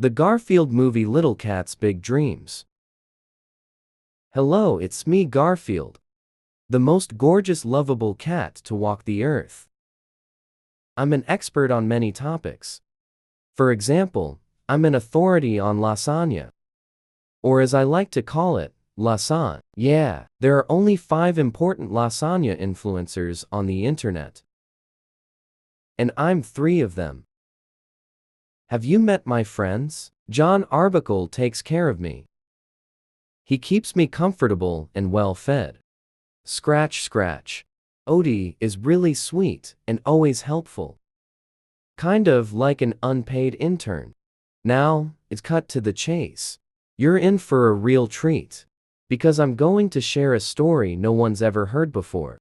The Garfield movie Little Cat's Big Dreams. Hello, it's me, Garfield, the most gorgeous, lovable cat to walk the earth. I'm an expert on many topics. For example, I'm an authority on lasagna. Or as I like to call it, lasagne. Yeah, there are only 5 important lasagna influencers on the internet. And I'm 3 of them. Have you met my friends? John Arbuckle takes care of me. He keeps me comfortable and well fed. Scratch, scratch. Odie is really sweet and always helpful. Kind of like an unpaid intern. Now, it's cut to the chase. You're in for a real treat. Because I'm going to share a story no one's ever heard before.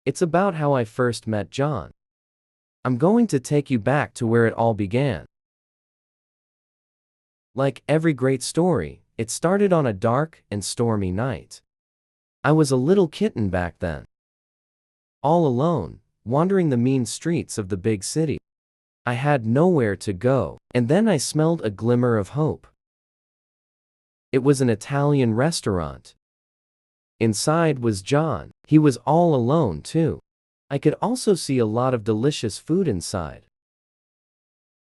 It's about how I first met John. I'm going to take you back to where it all began. Like every great story, it started on a dark and stormy night. I was a little kitten back then. All alone, wandering the mean streets of the big city. I had nowhere to go, and then I smelled a glimmer of hope. It was an Italian restaurant. Inside was John. He was all alone too. I could also see a lot of delicious food inside.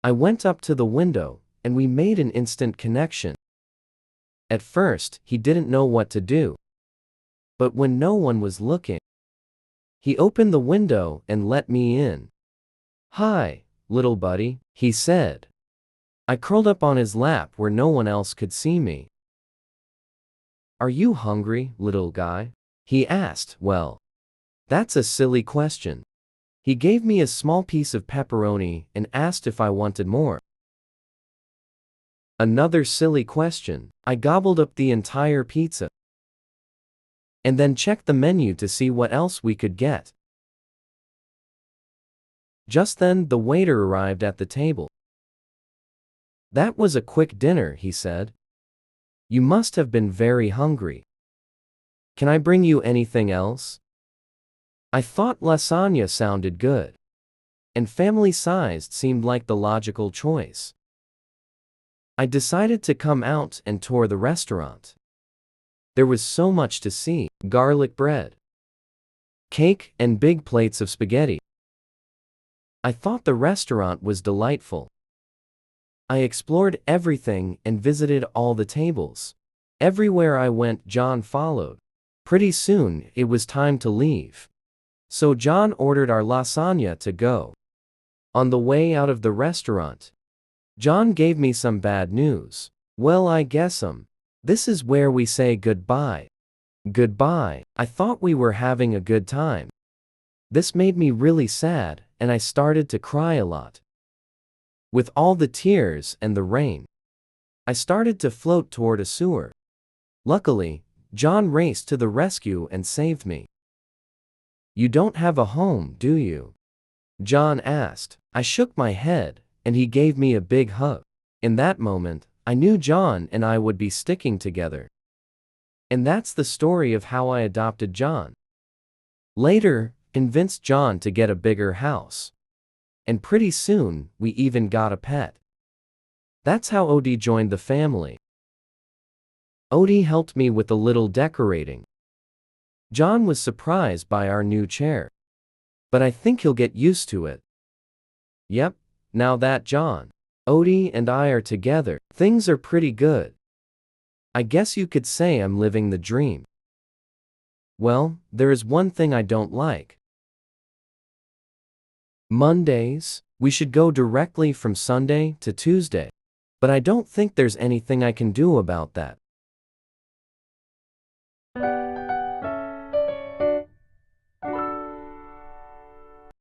I went up to the window, and we made an instant connection. At first, he didn't know what to do. But when no one was looking, he opened the window and let me in. "Hi, little buddy," he said. I curled up on his lap where no one else could see me. "Are you hungry, little guy?" he asked. Well, that's a silly question. He gave me a small piece of pepperoni and asked if I wanted more. Another silly question. I gobbled up the entire pizza. And then checked the menu to see what else we could get. Just then, the waiter arrived at the table. "That was a quick dinner," he said. "You must have been very hungry. Can I bring you anything else?" I thought lasagna sounded good. And family-sized seemed like the logical choice. I decided to come out and tour the restaurant. There was so much to see: garlic bread, cake, and big plates of spaghetti. I thought the restaurant was delightful. I explored everything and visited all the tables. Everywhere I went, John followed. Pretty soon, it was time to leave. So John ordered our lasagna to go. On the way out of the restaurant, John gave me some bad news. "Well, I guess this is where we say goodbye." Goodbye. I thought we were having a good time. This made me really sad, and I started to cry a lot. With all the tears and the rain, I started to float toward a sewer. Luckily, John raced to the rescue and saved me. "You don't have a home, do you?" John asked. I shook my head, and he gave me a big hug. In that moment, I knew John and I would be sticking together. And that's the story of how I adopted John. Later, convinced John to get a bigger house. And pretty soon, we even got a pet. That's how Odie joined the family. Odie helped me with a little decorating. John was surprised by our new chair. But I think he'll get used to it. Yep, now that John, Odie, and I are together, things are pretty good. I guess you could say I'm living the dream. Well, there is one thing I don't like. Mondays, we should go directly from Sunday to Tuesday. But I don't think there's anything I can do about that.